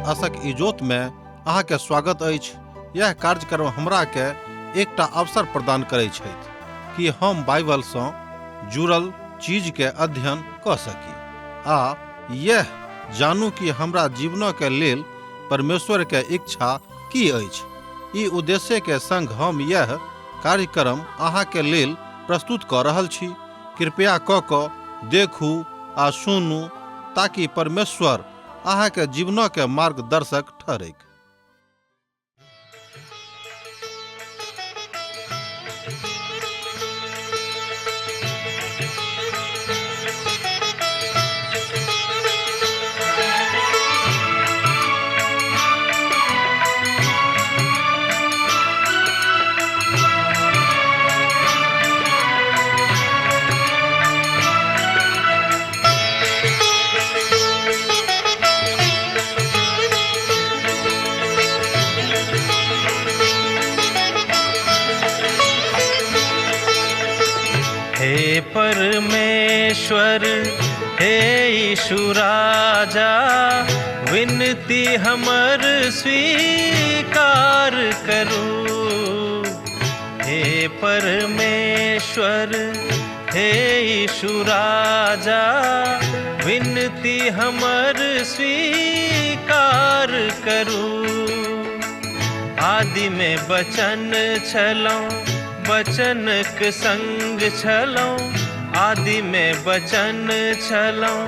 आशक इजोत में अहाँ के स्वागत अछि। यह कार्यक्रम हमरा के एकटा अवसर प्रदान करैत छथि कि हम बाइबल सँ जुड़ल चीज के अध्ययन क सकी आ यह जानू कि हमरा जीवन के लेल परमेश्वर के इच्छा की अछि। ई उद्देश्य के संग हम यह कार्यक्रम अहाँ के लेल प्रस्तुत क रहल छी। कृपया क देखू आ सुनू ताकि परमेश्वर अहाँ के जीवन के मार्गदर्शक ठहरे। हे परमेश्वर, हे यीशु राजा, विनती हमर स्वीकार करू। हे परमेश्वर, हे यीशु राजा, विनती हमर स्वीकार करू। आदि में वचन छलहुँ, वचनक संग छलहुँ। आदि में वचन छलहुँ,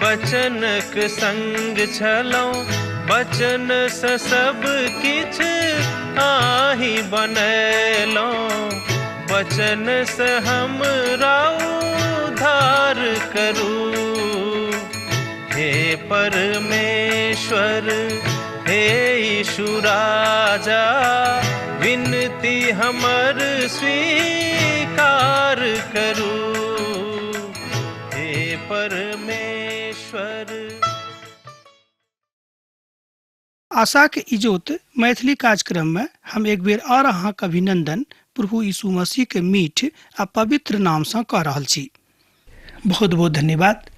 वचनक संग छलहुँ। वचन सँ सब किछ आहि बनैलहुँ। वचन सँ हमरा उद्धार करू। हे परमेश्वर, हे यीशु राजा, विनती हमर स्वीकार करू। हे परमेश्वर। आशा के इजोत मैथिली कार्यक्रम में हम एक बेर और अहाँक अभिनंदन प्रभु यीशु मसीह के मीठ आ पवित्र नाम से कह रहल छी। बहुत बहुत धन्यवाद।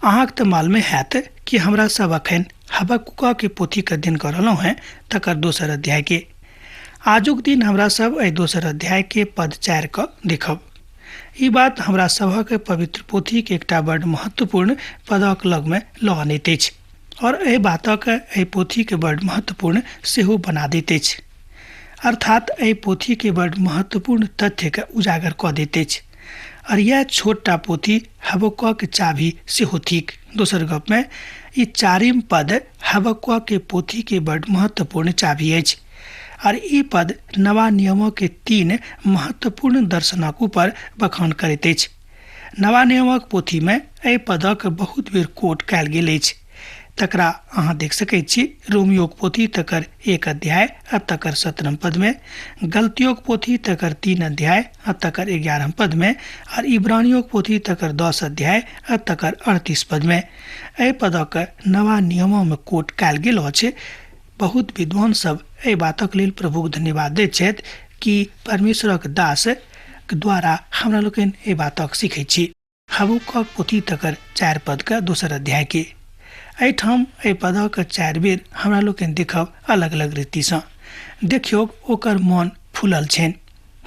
अहाँक तऽ मालूम हैत कि हमरा सब अखन हबक्कुक के पोथी के अध्ययन कर रहलहुँ हैं, तकर दोसर अध्याय के। आजुक दिन हमरा सब एहि दोसर अध्याय के पद 4 क देखब। ई बात हमरा सभक पवित्र पोथी के एकटा बड़ महत्वपूर्ण पदक लग में लऽ आनैत अछि और एहि बातक एहि पोथी के बड़ महत्वपूर्ण सेहो बना दैत अछि। अर्थात एहि पोथी के बड़ महत्वपूर्ण तथ्य के उजागर कऽ दैत अछि और यह छोटा पोथी हबक्कुक के चाभी सेहो थिक। दोसर गप में ई 4म पद हबक्कुक के पोथी के बड़ महत्वपूर्ण चाभी अछि और ई पद नवा नियमों के 3 महत्वपूर्ण दर्शनक ऊपर बखान करैत अछि। नवा नियमक पोथी में एहि पदक बहुत बेर कोट कयल गेल अछि। तकरा अहाँ देख सकैत छी रोमियोक पोथी तकर 1 अध्याय आ तकर 17 पद में, गलतियोक पोथी तकर 3 अध्याय आ तकर 11 पद में और इब्रानियोक पोथी तकर 10 अध्याय आ तकर 38 पद में। एहि पदक नवा नियमों में कोट कयल गेल अछि। बहुत विद्वान सब एहि बातक लेल प्रभुक धन्यवाद दैत छथि कि परमेश्वरक दास द्वारा हमरा लोकनि एहि बातक सीखै छी। हबक्कुक पोथी तकर 4 पद के दोसर अध्याय के एहिठाम एहि पदक 4 बेर हमरा लोकनि देखब अलग अलग रीति सँ। देखियौ, ओकर मन फूलल छनि,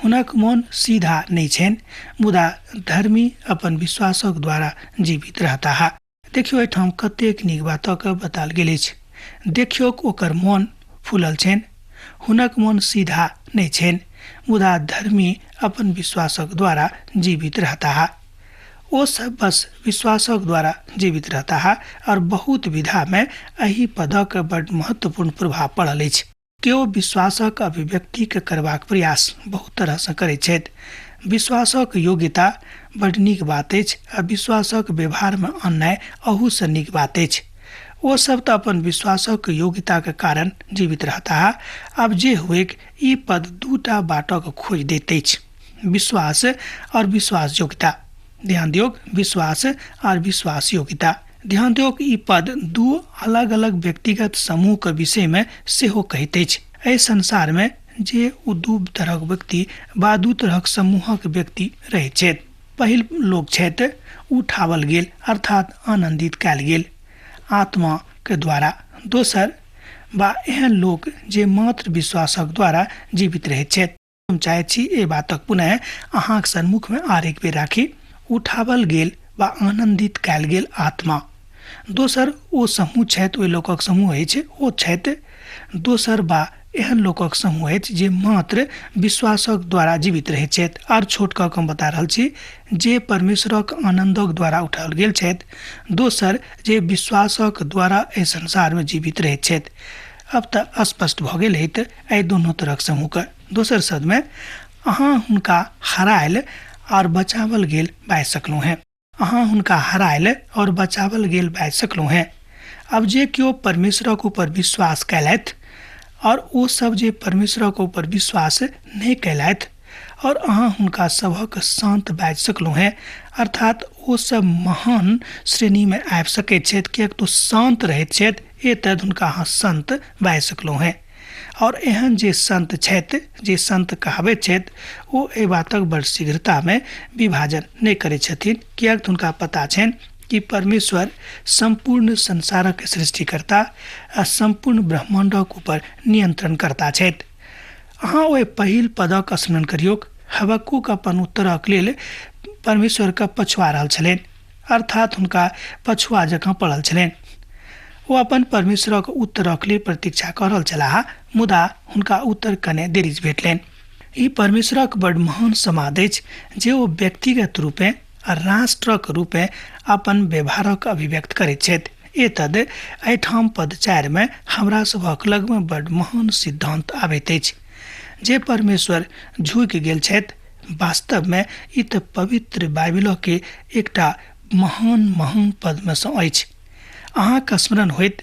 हुनक मन सीधा नहीं छनि, मुदा धर्मी अपन विश्वासक द्वारा जीवित रहता है। देखियौ, एहिठाम कतेक नीक बातक बताल गेल अछि। देखियौ, ओकर मन फूलल छनि, हुनक मन सीधा नहीं छनि, मुदा धर्मी अपन विश्वासक द्वारा जीवित रहता है। वो सब बस विश्वासक द्वारा जीवित रहता है और बहुत विधा में एहि पदक बड़ महत्वपूर्ण प्रभाव पड़ल अछि। केओ विश्वासक अभिव्यक्ति के करबाक प्रयास बहुत तरह से करैत छथि। विश्वासक योग्यता बड़ नीक बात अछि आ विश्वासक व्यवहार में अन्याय अहू से नीक बात अछि। वो सब तो अपन विश्वासक योग्यता के कारण जीवित रहता है। अब जे हुए ई पद 2टा बाटक खोज दैत अछि, विश्वास और विश्वास योग्यता। ध्यान दियौ, विश्वास और विश्वास योग्यता। ध्यान दियौ, ई पद 2 अलग अलग व्यक्तिगत समूह के विषय में सेहो कहैत अछि। एहि संसार में जे 2 तरहक व्यक्ति वा 2 तरहक समूहक व्यक्ति रहैत छथि। पहिल लोग छथि उठावल गेल अर्थात आनंदित कयल गेल आत्मा के द्वारा। दोसर बा एहन लोक जे मात्र विश्वासक द्वारा जीवित रहैत छथि। हम चाहैत छी ए बातक पुनः अहाँक सन्मुख में आर एक बेर राखी। उठावल गेल वा आनंदित कयल गेल आत्मा। दोसर ओ समूह छथि, ओहि लोकक समूह अछि, ओ छथि दोसर बा एहन लोकक समूह अछि जे मात्र विश्वासक द्वारा जीवित रहैत छथि। आर छोट कऽ हम बता रहल छी जे परमेश्वरक आनंदक द्वारा उठाओल गेल छथि। दोसर जे विश्वासक द्वारा एहि संसार में जीवित रहैत छथि। अब तऽ स्पष्ट भऽ गेल है एहि दुनू तरहक समूहके। दोसर शब्द में अहाँ हुनका हरायल और बचावल गेल बाजि सकलहुँ हैं। अहाँ हुनका हरायल और बचावल गेल बाजि सकलहुँ हैं। अब जे केओ परमेश्वरक ऊपर विश्वास कयलथि और ओ सब जे परमेश्वरक ऊपर विश्वास नहीं कयलथि और अहाँ हुनका सभक शांत बाजि सकलहुँ हैं, अर्थात ओ सब महान श्रेणी में आबि सकैत छथि, किएक तो शांत रहैत छथि। ए तद हुनका अहाँ संत बाजि सकलहुँ हैं। और एहन जे संत छथि, जे संत कहाबैत छथि, ओ एहि बातक बड़ शीघ्रता में विभाजन नहीं करैत छथिन, किएक तो हुनका पता छनि कि परमेश्वर संपूर्ण संसारक सृष्टिकर्ता आ संपूर्ण ब्रह्मांडक ऊपर नियंत्रण करता छथि। अहाँ ओहि पहिल पदक स्मरण करियौ। हबक्कुक अपन उत्तरक लेल परमेश्वरके पछुआ रहल छलनि, अर्थात हुनका पछुआ जकाँ पड़ल छलनि। ओ अपन परमेश्वरक उत्तरक लेल प्रतीक्षा कऽ रहल छलाह, मुदा हुनका उत्तर कने देरी भेटलनि। ई परमेश्वरक बड़ महान समाद अछि जे ओ व्यक्तिगत रूपे आ राष्ट्रक रूपे अपन व्यवहारक अभिव्यक्त करैत छथि। एतद एहिठाम पद 4 में हमरा सभक लग में बड़ महान सिद्धांत आबैत अछि जे परमेश्वर झुकि गेल छथि। वास्तव में ई तऽ पवित्र बाइबल के एकटा महान पद में सँ अछि। अहाँके स्मरण होइत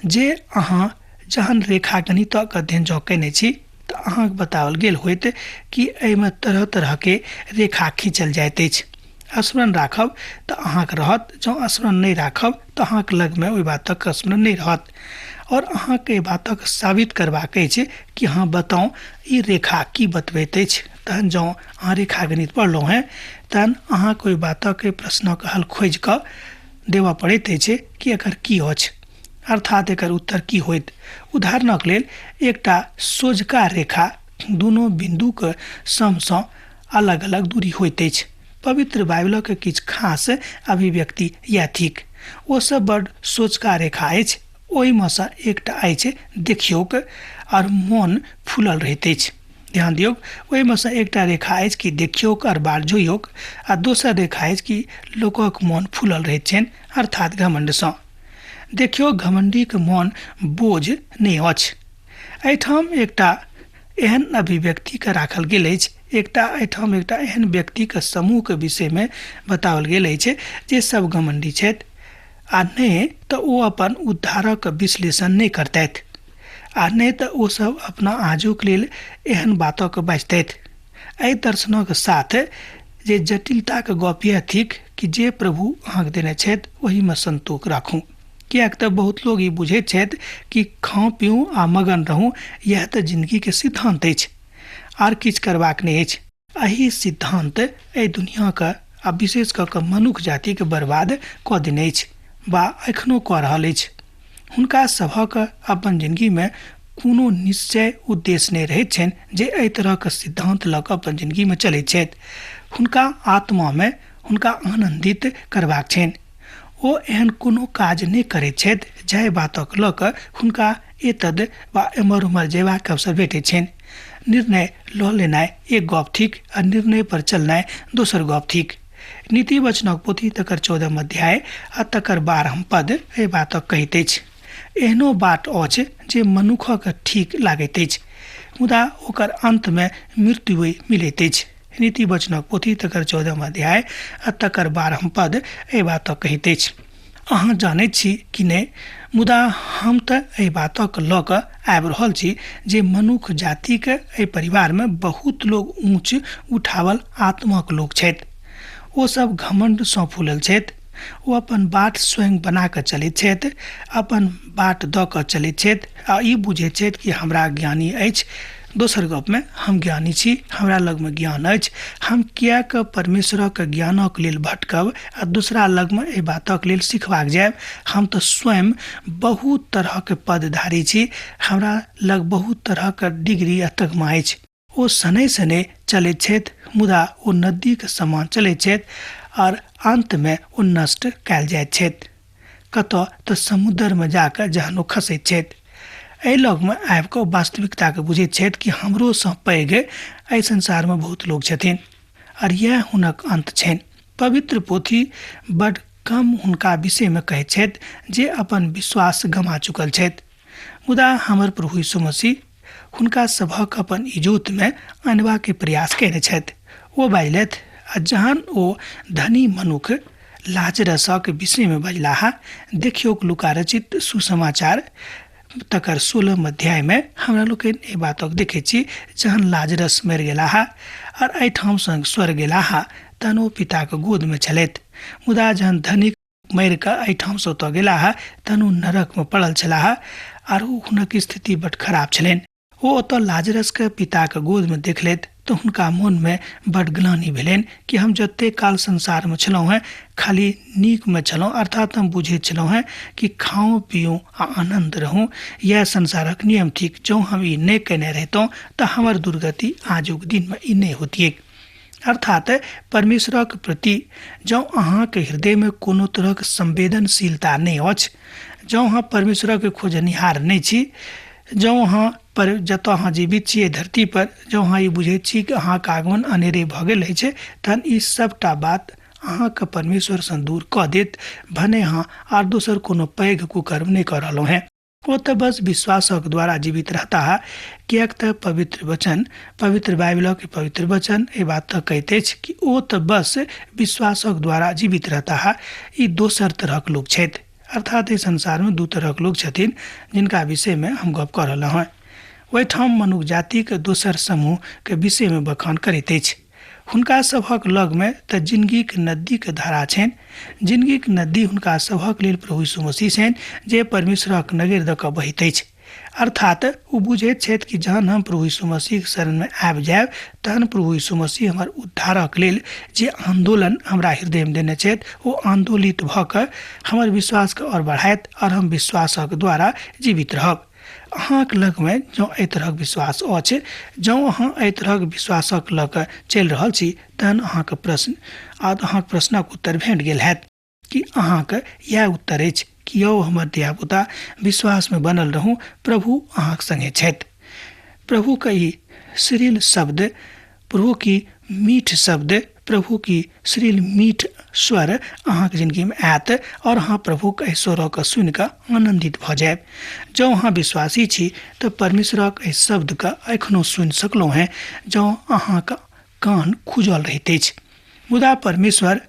जे अहाँ जहन रेखा गणितक अध्ययन जँ कयने छी तऽ अहाँके बताओल गेल होइत कि एहिमे तरह तरह के रेखा खींचल जाइत अछि। स्मरण राखब तऽ अहाँके रहत, जँ स्मरण नहीं राखब तऽ अहाँके लग में ओहि बातक स्मरण नहीं रहत। और अहाँके एहि बातक साबित करबाक अछि कि हाँ बताउ ई रेखा की बतबैत अछि। तहन जँ अहाँ रेखा गणित पढ़लहुँ हैं तहन अहाँके ओहि बातक प्रश्नक हल खोजि कऽ देबऽ पड़ैत अछि कि एकर की अछि, अर्थात एकर उत्तर की होइत। उदाहरणक लेल एकटा सोझका रेखा दुनू बिंदुक समसँ अलग अलग दूरी होइत अछि। पवित्र बाइबलक किछु खास अभिव्यक्ति या थिक। ओ सब बड़ सोझका रेखा अछि। ओहिमे सँ एकटा अछि देखियौक और मोन फूलल रहैत अछि। ध्यान दियौ, ओहिमे सँ एकटा रेखा अछि कि देखियौक और बाढ़ जोइयौक, आ दोसर रेखा अछि कि लोकक मोन फूलल रहैत छनि, अर्थात घमंड सँ। देखियौ, घमंडीक मोन बोझ नहि अछि। एहिठाम एकटा एहन अभिव्यक्ति के राखल गेल अछि। एहिठाम एकटा एहन व्यक्ति के समूह के विषय में बताओल गेल अछि जे सब घमंडी छथि, आ नहि तऽ ओ अपन उद्धारक विश्लेषण नहीं करतथि, आ नहीं तऽ ओ सब अपना आजुक लेल एहन बातक बाजतथि। एहि दर्शनक साथ जे जटिलताक गप यह थिक कि जे प्रभु अहाँके देने छथि ओही में संतोष राखू। किएक तऽ बहुत लोग ई बुझैत छथि कि खाऊ पीऊ आ मगन रहू, यह तऽ जिंदगी के सिद्धांत अछि, आर किछु करबाक नहीं अछि। एहि सिद्धांत एहि दुनिया के आ विशेष कऽ कऽ मनुष्य जाति के बर्बाद कऽ देने अछि, बा एखनो कऽ रहल अछि। हुनका सभक अपन जिंदगी में कोनो निश्चय उद्देश्य नहीं रहैत छनि जे एहि तरहक सिद्धांत लऽ कऽ अपन जिंदगी में चलैत छथि। हुनका आत्मा में हुनका आनंदित करबाक छनि। ओ एहन कोनो काज नहीं करैत छथि जाहि बातक लऽ कऽ हुनका एतद वा एम्हर उम्हर जेबाक अवसर भेटैत छनि। निर्णय लऽ लेनाइ एक गप थिक आ निर्णय पर चलनाइ दोसर गप थिक। नीति वचनक पोथी तकर 14 अध्याय आ तकर 12 पद एहि बातक कहैत अछि। एहनो बाट अछि जे मनुखक ठीक लागैत अछि, मुदा ओकर अंत में मृत्यु मिलैत अछि। नीति वचनक पोथी तकर 14 अध्याय आ तकर 12 पद एहि बातक कहैत अछि। अहाँ जानैत छी कि नहीं, मुदा हम तऽ एहि बातक लऽ कऽ आबि रहल छी जे मनुष्य जाति के एहि परिवार में बहुत लोग ऊंच उठावल आत्माक लोग छथि। ओ सब घमंड सँ फूलल छथि। ओ अपन बाट स्वयं बना कऽ चलैत छथि, अपन बाट दऽ कऽ चलैत छथि, आ ई बुझैत छथि कि हमरा ज्ञानी अछि दोसर गप में हम ज्ञानी छी, हमरा लग में ज्ञान अछि, हम कियाक परमेश्वरक ज्ञानक लेल भटकब आ दूसरा लग में एहि बातक लेल सिखबाक जायब। हम तो स्वयं बहुत तरह के पदधारी छी, हमरा लग बहुत तरह के डिग्री आ तगमा अछि। ओ सने सने चलैत छथि, मुदा ओ नदी के समान चलैत छथि और अंत में ओ नष्ट कयल जाइत छथि। कतौ तो समुद्र में जाकर जहन ओ खसैत छथि। एहि लग में आबि कऽ वास्तविकता के बुझैत छथि कि हमरो सँ पैघ एहि संसार में बहुत लोग छथिन और यह हुनक अंत छनि। पवित्र पोथी बड़ कम हुनका विषय में कहैत छथि जे अपन विश्वास गमा चुकल छथि, मुदा हमर प्रभु यीशु मसीह हुनका सभक अपन इजोत में अनबा के प्रयास कयने छथि। ओ बाजलथि, आ जहन ओ धनी मनुख लाजरसक विषय में बजलाहा, देखियो लूका रचित सुसमाचार तकर 16 अध्याय में हमरा लोग ए बातक देखे छी, जहन लाजरस मर गेलाहा और एहिठाम संग स्वर्ग गेलाहा तहन ओ पिता के गोद में छलथि, मुदा जहन धनिक मर कऽ एहिठाम से ओतऽ गेलाहा तहन ओ नरक में पड़ल छलाहा और हुनक स्थिति बड़ खराब छलनि। ओ ओतऽ लाजरस के पिता के गोद में देखलथि तो हुनका मन में बड़ ग्लानि भेलनि कि हम जते काल संसार में छलहुँ हैं खाली नीक में छलहुँ, अर्थात हम बुझैत छलहुँ हैं कि खाऊं पीऊं आ आनंद रहूं, यह संसारक नियम थिक। जो हम ई नहीं केने रहितौं तो हमर दुर्गति आजुक दिन में ई नहीं होतिए। अर्थात परमेश्वरक प्रति जँ अहाँके हृदय में कोनो तरहक संवेदनशीलता नहीं अछि, जँ अहाँ परमेश्वरक खोजनिहार नहीं छी, जँ अहाँ पर जतऽ अहाँ जीवित छियै धरती पर, जँ अहाँ ई बुझैत छी कि अहाँके आगमन अनेरे भऽ गेल अछि, तहन ई सबटा बात अहाँके परमेश्वर सँ दूर कऽ देत, भने अहाँ आर दोसर कोनो पैघ कुकर्म नहीं कऽ रहलहुँ हैं। वो तो बस विश्वासक द्वारा जीवित रहता है, कियाक तो पवित्र वचन, पवित्र बाइबल के पवित्र वचन ये बात तो कहते हैं कि वो तो बस विश्वासक द्वारा जीवित रहता है। ये दोसर तरहक लोग छथि, अर्थात इस संसार में दू तरहक लोग छथिन जिनका विषय में हम गप कऽ रहल हैं। ओहिठाम मनुष्य जाति के दोसर समूह के विषय में बखान करैत अछि। हुनका सभक लग में तऽ जिंदगी के नदी के धारा छनि, जिंदगी के नदी हुनका सभक लेल प्रभु यीशु मसीह छनि जे परमेश्वरक नगर दऽ कऽ बहैत अछि। अर्थात ओ बुझैत छथि कि जहन हम प्रभु यीशु मसीह शरण में आबि जायब तहन प्रभु यीशु मसीह हमर उद्धारक लेल जे आंदोलन हमरा हृदय में देने छथि ओ आंदोलित भऽ कऽ हमर विश्वास के और बढ़ायत और हम विश्वासक द्वारा जीवित रहब। अहाँक लग में जँ एहि तरहक विश्वास अछि, जँ अहाँ एहि तरहक विश्वासक लऽ कऽ चलि रहल छी, तहन अहाँके प्रश्नक उत्तर भेट गेल हैत कि अहाँके यह उत्तर अछि कि यौ हमर धियापुता विश्वास में बनल रहूं, प्रभु अहाँक संगे छथि। प्रभु का ई श्रील शब्द, प्रभु की मीठ शब्द, प्रभु की श्रील मीठ स्वर अहाँके जिंदगी में आयत और अहाँ प्रभु के स्वरक सुनि कऽ आनंदित भऽ जायब। जँ अहाँ विश्वासी छी तऽ परमेश्वरक एहि शब्द के एखनो सुनि सकलहुँ हैं, जँ अहाँके कान खुजल रहैत अछि। मुदा परमेश्वर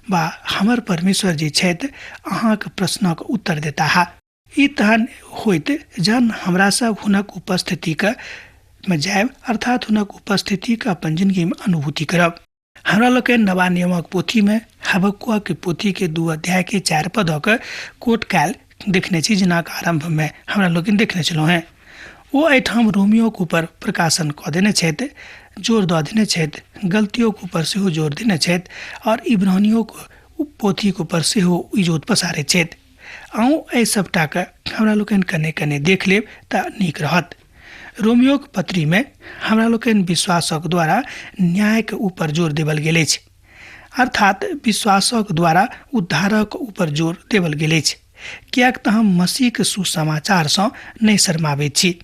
बा हमर परमेश्वर जी छथि अहाँके प्रश्नक उत्तर देता है। ई तहन होइत जहन हमरा सब हुनक उपस्थिति के में जायब, अर्थात हुनक उपस्थिति के अपन जिंदगी में अनुभूति करब। हमरा लोग के नवा नियमक पोथी में हबक्कुआ के पोथी के 2 अध्याय के 4 पदक कोट काल देखने छी, जिनक आरंभ में हमरा लोग देखने छलहुँ हैं। वो एहिठाम रोमियो के ऊपर प्रकाशन कऽ देने छथि, जोर दऽ देने छथि, गलतियों के ऊपर सेहो जोर देने छथि और इब्रानियों के पोथी के ऊपर सेहो इजोत पसारैत छथि। आउ एहि सबटा के हमरा लोकनि कने कने देख लेब तऽ नीक रहत। रोमियो के पत्री में हमरा लोकनि विश्वासक द्वारा न्याय के ऊपर जोर देवल गेल अछि, अर्थात विश्वासक द्वारा उद्धारक ऊपर जोर देवल गेल अछि, कियाक तऽ हम मसीह के सुसमाचार सँ नहि शर्माबैत छी।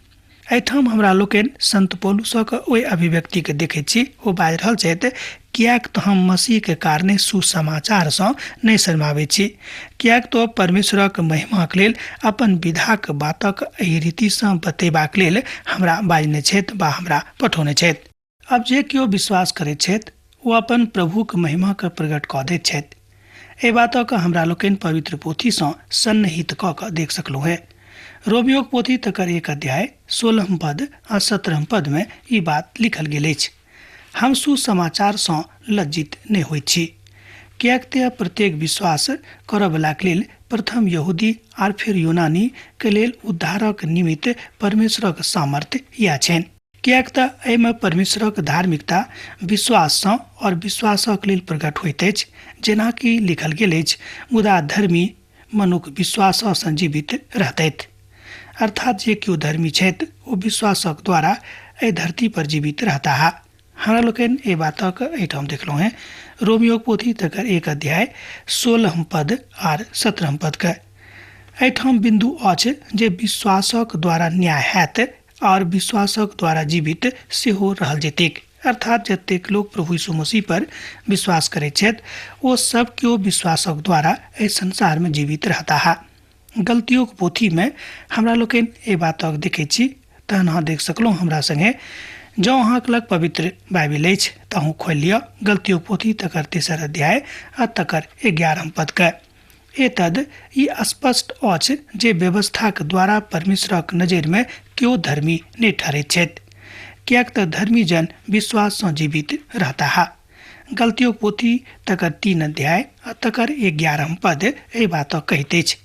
एहिठाम हमरा लोकनि संत पौलुसक ओहि अभिव्यक्ति के देखैत छी, ओ बाजि रहल छथि, कियाक तऽ हम मसीह के कारणे सुसमाचार सँ नहि शर्माबैत छी, कियाक तऽ परमेश्वरक महिमाक लेल अपन विधाक बातक एहि रीति सँ बतेबाक लेल हमरा बाजने छथि वा हमरा पठौने छथि। अब जे केओ विश्वास करैत छथि ओ अपन प्रभुक महिमा के प्रकट कऽ दैत छथि। एहि बातक हमरा लोकनि पवित्र पोथी सँ सन्निहित कऽ कऽ देख सकलहुँ है। रोमियो पोथी तकर 1 अध्याय 16 पद आ 17 पद में ई बात लिखल गेल अछि, हम सुसमाचार सँ लज्जित नहि होइत छी, कियाक तऽ प्रत्येक विश्वास करयवलाक लेल प्रथम यहूदी आर फिर यूनानी के लेल उद्धारक निमित्त परमेश्वरक सामर्थ्य या छनि, कियाक त एहिमे परमेश्वरक धार्मिकता विश्वाससँ और विश्वासक लेल प्रकट होइत अछि, जेना कि लिखल गेल अछि, मुदा धर्मी मनुख विश्वाससँ जीवित रहतैथ। अर्थात जे केओ धर्मी छथि ओ विश्वासक द्वारा एहि धरती पर जीवित रहता है। हमरा लोकनि एहि बातक एहिठाम देखलहुँ हैं रोमियो पोथी तकर 1 अध्याय 16 पद आर 17 पद के। एहिठाम बिंदु अछि जे विश्वासक द्वारा न्याय हैत और विश्वासक द्वारा जीवित सेहो रहल जेतैक। अर्थात जतेक लोग प्रभु यीशु मसीह पर विश्वास करैत छथि ओ सब केओ विश्वासक द्वारा एहि संसार में जीवित रहता है। गलतियों के पोथी में हमरा लोकनि एहि बातक देखै छी। तहन अहाँ देख सकलहुँ हमरा संगे, जँ अहाँक लग पवित्र बाइबिल अछि तऽ अहूँ खोलि लिअ गलतियों पोथी तकर 3 अध्याय आ तकर 11 पद के। एतद ई स्पष्ट अछि जे व्यवस्थाक द्वारा परमेश्वरक नजरि में केओ धर्मी नहि ठहरैत छथि, कियाक तऽ धर्मी जन विश्वाससँ जीवित रहता है। गलतियों पोथी तकर 3 अध्याय आ तकर 11 पद एहि बातक कहैत अछि।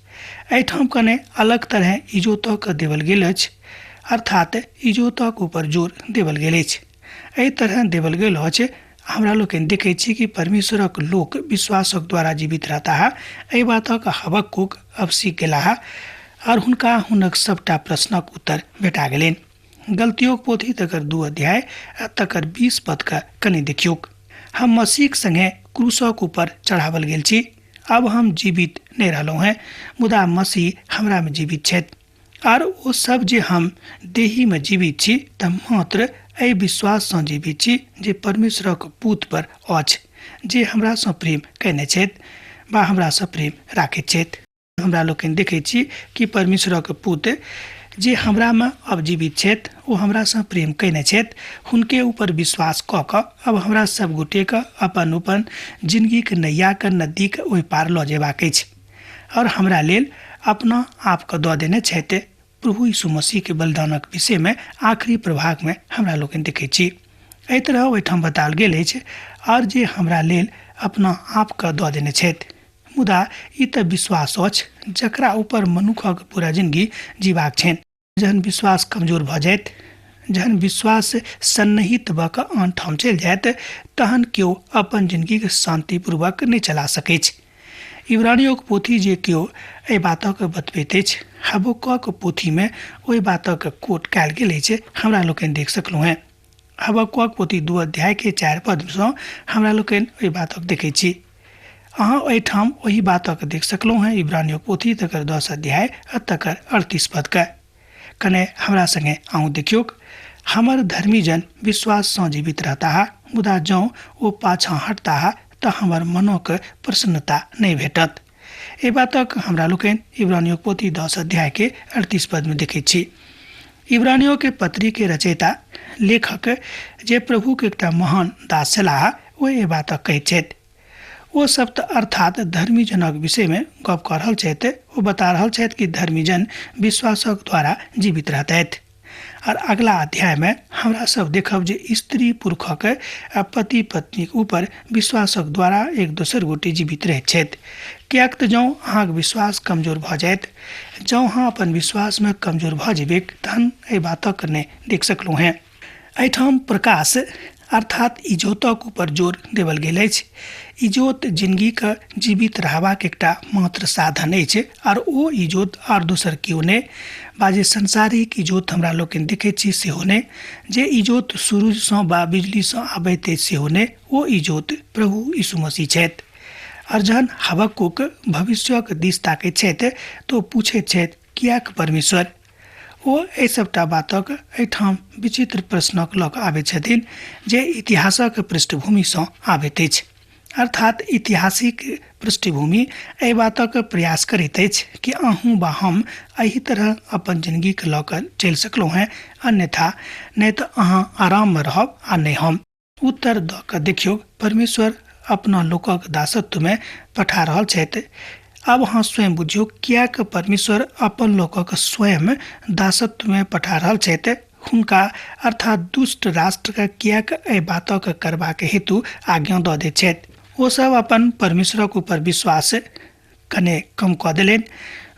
एहिठाम कने अलग तरह इजोतक देवल गेल अछि, अर्थात इजोतक ऊपर जोर देवल गेल अछि। एहि तरह देवल गेल अछि हमरा लोकनि देखै छी कि परमेश्वरक लोक विश्वासक द्वारा जीवित रहता है। एहि बातक हबक्कुक अब सीख गेला है और हुनका हुनक सबटा प्रश्नक उत्तर भेटा गेलनि। गलतियों पोथी तकर 2 अध्याय आ तकर 20 पद का कनि देखियोक। हम मसीह संगे क्रूसक ऊपर चढ़ावल गेल छी। अब हम जीवित नहीं रहलहुँ हैं, मुदा मसीह हमरा में जीवित छथि। और ओ सब जे हम देही में जीवित छी तऽ मात्र एहि विश्वाससँ जीवित छी जे परमेश्वरक पूत पर अछि, जे हमरासँ प्रेम कयने छथि वा हमरासँ प्रेम राखैत छथि। हमरा लोकनि देखै छी कि परमेश्वरक पूत जे हमरा में अब जीवित छथि ओ हमरासँ प्रेम कयने छथि। हुनके ऊपर विश्वास कऽ कऽ अब हमरा सब गोटे के अपन अपन जिंदगी के नैया के नजदीक ओहि पार लऽ जेबाक अछि और हमरा लेल अपना आप के दऽ देने छथि। प्रभु यीशु मसीह के बलिदानक विषय में आखिरी प्रभाग में हमरा लोकनि देखै छी। एहि तरह ओहिठाम बताओल गेल अछि और जे हमरा लेल अपना आप के दऽ देने छथि। मुदा ई तऽ विश्वास अछि जकरा ऊपर मनुखक पूरा जिंदगी जीबाक छनि। जहन विश्वास कमजोर भऽ जायत, जहन विश्वास सन्निहित भऽ कऽ आन ठाम चलि जायत, तहन केओ अपन जिंदगी के शांतिपूर्वक नहि चला सकैत अछि। इब्रानियों के पोथी जे केओ एहि बातक बतबैत अछि, हबक्कुक पोथी में ओहि बातक कोट कयल गेल अछि, हमरा लोकनि देख सकलहुँ हैं। हबक्कुक पोथी 2 अध्याय के 4 पद सँ हमरा लोकनि ओहि बातक देखै छी। अहाँ एहिठाम ओहि बातक देख सकलहुँ हैं। इब्रानियों पोथी तकर 10 अध्याय आ तकर 38 पद के कने हमरा संगे आऊँ देखियोक। हमर धर्मी जन विश्वाससँ जीवित रहता है, मुदा जँ ओ पाछाँ हटता है तऽ हमर मनोक प्रसन्नता नहीं भेटत। एहि बातक हमरा लोकनि इब्रानियों पोथी 10 अध्याय के 38 पद में देखै छी। इब्रानियों के पत्री के रचयिता लेखक जे प्रभु के एकटा महान दास छलाह ओ एहि बातक कहैत छथि। ओ सब तऽ अर्थात धर्मी जनक विषय में गप कऽ रहल छथि। ओ बता रहल छथि कि धर्मी जन विश्वासक द्वारा जीवित रहतैथ। और अगला अध्याय में हमरा सब देखब जे स्त्री पुरुषक आ पति पत्नी के ऊपर विश्वासक द्वारा एक दोसर गोटे जीवित रहैत छथि। कियाक तऽ जँ अहाँक विश्वास कमजोर भऽ जायत, जँ अहाँ अपन विश्वास में कमजोर भऽ जेबै तहन एहि बातक नहि देख सकलहुँ हैं। एहिठाम प्रकाश अर्थात इजोतक ऊपर जोर देवल गेल अछि। इजोत जिंदगी के जीवित रहबाक एकटा मात्र साधन अछि और ओ इजोत और दोसर केओ नहि, बाजे संसारिक इजोत हमरा लोकनि देखैत छी सेहो नहि, जे इजोत सूरजसँ वा बिजलीसँ आबैत अछि सेहो नहि। ओ इजोत प्रभु यीशु मसीह छथि। और जहन हबक्कुक भविष्यक दिस ताकैत छथि तऽ पूछैत छथि कियाक परमेश्वर। ओ एहि सबटा बातक एहिठाम विचित्र प्रश्नक लऽ कऽ आबैत छथिन जे इतिहासक पृष्ठभूमिसँ आबैत अछि। अर्थात ऐतिहासिक पृष्ठभूमि एहि बातक प्रयास करैत अछि कि अहूँ वा हम एहि तरह अपन जिंदगी के लऽ कऽ चलि सकलहुँ हैं, अन्यथा नहि तऽ अहाँ आराम में रहब आ नहि हम। उत्तर दऽ कऽ देखियौ, परमेश्वर अपना लोकक दासत्व में पठा रहल छथि। अब अहाँ स्वयं बुझियौ कियाक परमेश्वर अपन लोकक स्वयं दासत्व में पठा रहल छथि। हुनका अर्थात दुष्ट राष्ट्र के कियाक एहि बातक करबाक हेतु आज्ञा दऽ दैत छथि। ओ सब अपन परमेश्वरक ऊपर विश्वास कने कम कऽ देलनि।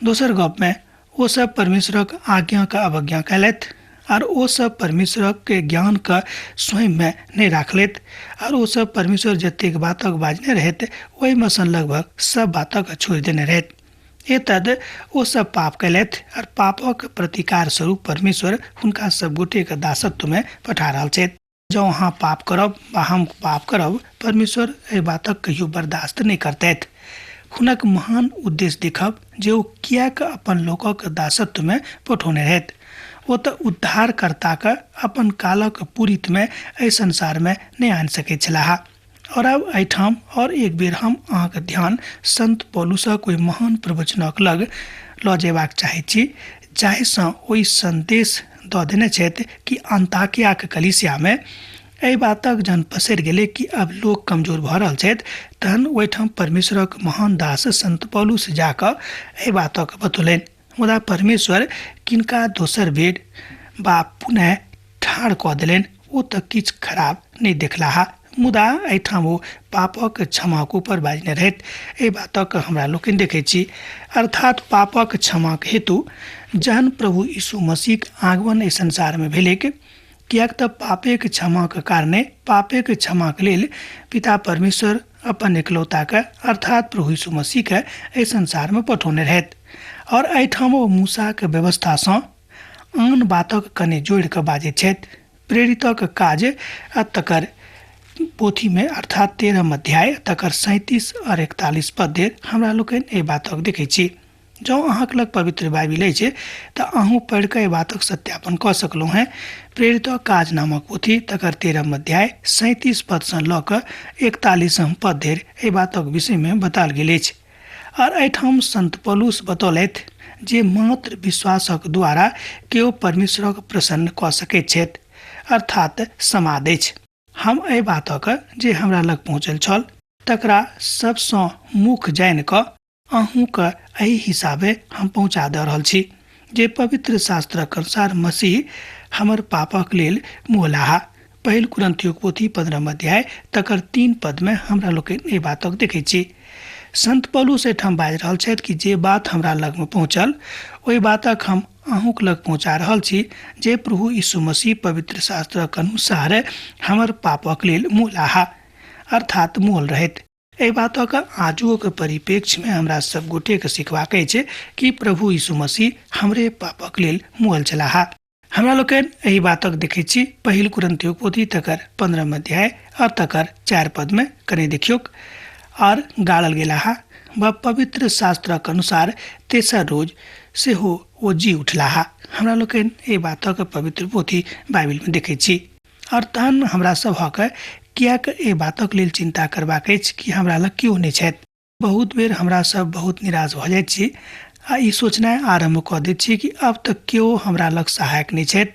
दोसर गप में ओ सब परमेश्वरक आज्ञा के अवज्ञा कयलथि और वो सब परमेश्वर के ज्ञान का स्वयं में नहीं रख लेत और वो सब परमेश्वर जतेक बातक बाजने रहते वही में सन लगभग सब बातक छोड़ देने रहते। ये तद वो सब पाप कैलत और पापक प्रतिकार स्वरूप परमेश्वर उनका सब गोटे के दासत्व में पठा रहा छे। जो वहाँ पाप करब वा हम पाप करब परमेश्वर ए बातक कहियो बर्दाश्त नहीं करते। हुनक महान उद्देश्य देखब जे वो किया के अपन लोकक दासत्व में पठौने रहत। वो तो उद्धारकर्ता का अपन कालक पूरित में ए संसार में नहीं आन सके छलाहा। और अब एठाम और एक बेर हम अहाँ के ध्यान संत पौलुस कोई महान प्रवचनक लग ल जेबाक चाहे छी, जाहि सँ ओई संदेश दऽ देने छथि कि अंताकिया के कलीसिया में एहि बातक जन पसरि गेलै कि अब लोग कमजोर भऽ रहल छथि, तहन ओहिठाम परमेश्वरक महान दास संत पौलुस जाकऽ एहि बातक बतौलनि। मुदा परमेश्वर किनका दोसर बेर बा पुनः ठाढ़ कऽ देलनि, ओ तऽ किछु खराब नहि देखलाहा। मुदा एहिठाम ओ पापक क्षमाक ऊपर बाजने रहैत एहि बातक हमरा लोकनि देखै छी। अर्थात पापक क्षमाक हेतु जहन प्रभु यीशु मसीह आगमन एहि संसार में भेलै, कियाक तऽ पापेक क्षमाक कारणे पापेक क्षमाक लेल पिता परमेश्वर अपन एकलौता के अर्थात प्रभु यीशु मसीह के एहि संसार में पठौने रहैत। और एहिठाम ओ मूसा के व्यवस्था सँ आन बातक कने जोड़ि कऽ बाजै छथि। प्रेरितक काज आ तकर पोथी में अर्थात 13 अध्याय तकर 37 और 41 पद देर हमरा लोकनि एहि बातक देखै छी। जँ अहाँक लग पवित्र बाइबिल अछि तऽ अहूँ पढ़ि कऽ एहि बातक सत्यापन कऽ सकलहुँ हैं। प्रेरितक काज नामक पोथी तकर 13 अध्याय 37 पद सँ लऽ कऽ 41 पद धरि एहि बातक विषय में बताल गेल अछि। और एहिठाम संत पौलुस बतौलथि जे मात्र विश्वासक द्वारा केओ परमेश्वरक प्रसन्न कऽ सकैत छथि, अर्थात समाद अछि। हम एहि बातक जे हमरा लग पहुँचल छल तकरा सबसँ मुख जानि कऽ अहूँके एहि हिसाबे हम पहुँचा दऽ रहल छी जे पवित्र शास्त्रक अनुसार मसीह हमर पापक लेल मुहलाहा। पहिल कुरिन्थियोक पोथी 15 अध्याय तकर 3 पद में हमरा लोकनि एहि बातक देखै छी। संत पौलुस एहिठाम बाजि रहल छथि कि जे बात हमरा लग में पहुँचल ओहि बातक हम अहूँक लग पहुँचा रहल छी जे प्रभु यीशु मसीह पवित्र शास्त्रक अनुसार हमर पापक लेल मुहलाहा अर्थात मोल रहैत। एहि बातक आजुक परिप्रेक्ष्य में हमरा सब गोटे के सिखबाक अछि कि प्रभु यीशु मसीह हमरे पापक लेल मुहल छलाहा। हमरा लोकनि एहि बातक देखै छी पहिल कुरिन्थियोक पोथी तकर 15 अध्याय और तकर 4 पद में कने देखियोक। और गाड़ल गेलाहा व पवित्र शास्त्रक अनुसार तेसर रोज सेहो ओ जी उठलाहा। हमरा लोकनि एहि बातक पवित्र पोथी बाइबिल में देखै छी। और तहन हमरा सभक कियाक एहि बातक लेल चिंता करबाक अछि कि हमरा लग केओ नहि छथि। बहुत बेर हमरा सब बहुत निराश भऽ जाइत छी आ ई सोचनाइ आरम्भ कऽ दैत छी कि अब तक केओ हमरा लग सहायक नहीं छथि,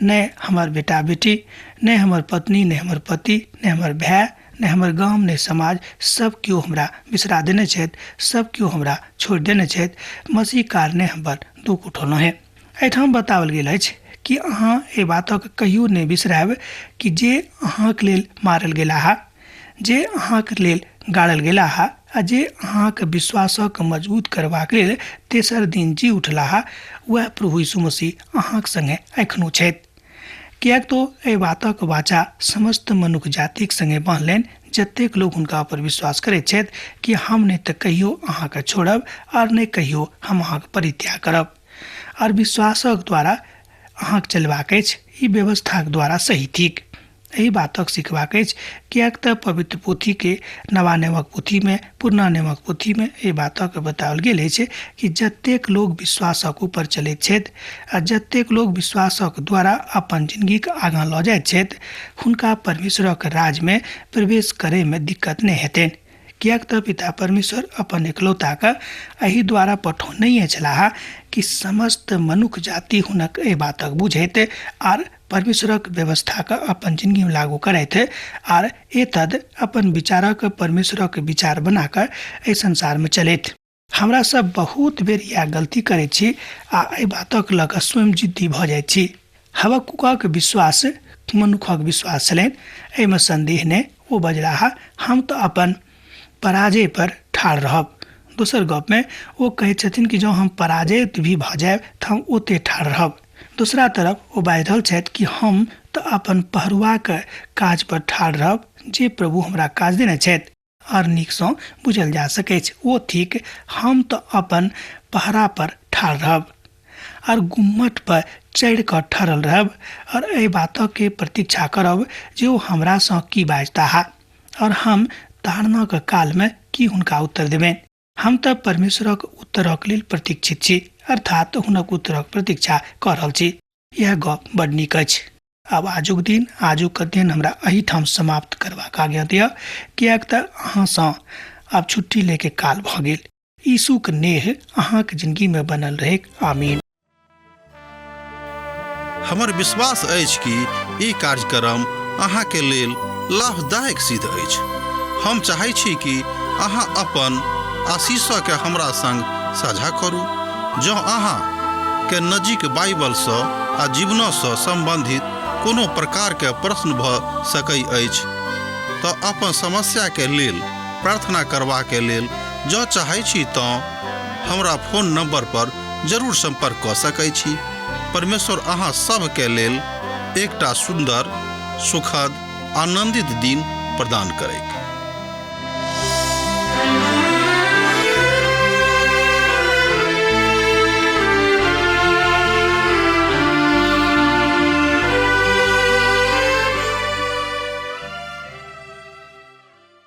नहि हमर बेटा बेटी, नहि हमर पत्नी, नहि हमर पति, नहि हमर भाई, नहि हमर गांव, नहि समाज, सब केओ हमरा बिसरा देने छथि, सब केओ हमरा छोड़ देने छथि। मसीह कारणे हमर दुख उठौलहुँ है। एहिठाम बताओल गेल अछि कि अहाँ एहि बातक कहियो नहि बिसरायब कि जे अहाँक लेल मारल गेलाहा, जे अहाँक लेल गाड़ल गेलाहा आ जे अहाँक विश्वासक मजबूत करबाक लेल तेसर दिन जी उठलाहा, वह प्रभु यीशु मसीह अहाँक संगे एखनो छथि। कियाक तो एहि बातक वाचा समस्त मनुष्य जातिक संगे बांधलनि जतेक लोग हुनका पर विश्वास करैत छथि कि हम नहि तऽ कहियो अहाँके छोड़ब और नहि कहियो हम अहाँके परित्याग करब। और विश्वासक द्वारा अहाँक चलबाक अछि, ई व्यवस्थाक द्वारा सही ठीक। एहि बातक सिखबाक अछि कियाक तऽ पवित्र पोथी के नवा नेमक पोथी में पुरना नेमक पोथी में एहि बातक बताओल गेल अछि कि जतेक लोग विश्वासक ऊपर चलैत छथि आ जतेक लोग विश्वासक द्वारा अपन जिंदगी के आगाँ लऽ जाइत छथि हुनका परमेश्वरक राज में प्रवेश करे में दिक्कत नहि हेतनि। कियाक तऽ पिता परमेश्वर अपन एकलौता के एहि द्वारा पठौने छलाह कि समस्त मनुष्य जाति हुनक एहि बातक बुझैत आर परमेश्वरक व्यवस्था के अपन जिंदगी में लागू करैत आर एतद अपन विचारक परमेश्वरक विचार बना कर एहि संसार में चलैत। हमरा सब बहुत बेर यह गलती करैत छी आ एहि बातक लऽ कऽ स्वयं जिद्दी भऽ जाइत छी। हबक्कुकक विश्वास मनुखक विश्वास छलनि, एहिमे संदेह नहि। ओ बजलाहा हम तऽ अपन पराजय पर ठाढ़ रहब। दोसर गप में वो कहै छथिन कि जँ हम पराजित भी भऽ जायब तऽ हम ओते ठाढ़ रहब। दूसरा तरफ वो बाजि रहल छथि कि हम तऽ अपन पहरुआके काज पर ठाढ़ रहब जे प्रभु हमरा काज देने छथि। और नीकसँ बुझल जा सकै छै ओ थिक हम तऽ अपन पहरा पर ठाढ़ रहब और गुम्मट पर चढ़ि कऽ ठहरल रहब और एहि बातक के प्रतीक्षा करब जे ओ हमरासँ की बाजता है और हम ताड़नाक काल में की हुनका उत्तर देबनि। हम तऽ परमेश्वरक उत्तरक लेल प्रतीक्षित छी, अर्थात हुनक उत्तरक प्रतीक्षा कऽ रहल छी। यह गप बड नीक अछि। अब आजुक दिन आजुक अध्ययन हमरा एहिठाम समाप्त करबाक आज्ञा दिअ, किएक तऽ अहाँसँ आब छुट्टी लेके काल भऽ गेल। यीशुक नेह अहाँक जिंदगी में बनल रहे। आमीन। हमर विश्वास अछि कि ई कार्यक्रम अहाँके लेल लाभदायक सिद्ध अछि। हम चाहै छी कि अहाँ अपन आशीषके हमरा संग साझा करू। जँ अहाँके नजीक बाइबलसँ आ जीवनसँ सम्बन्धित कोनो प्रकारके प्रश्न भऽ सकै अछि तऽ अपन समस्याके लेल प्रार्थना करबाके लेल जँ चाहै छी तऽ हमरा फोन नंबर पर जरूर संपर्क कऽ सकै छी। परमेश्वर अहाँ सबके लेल एकटा सुंदर, सुखद, आनंदित दिन प्रदान करैक।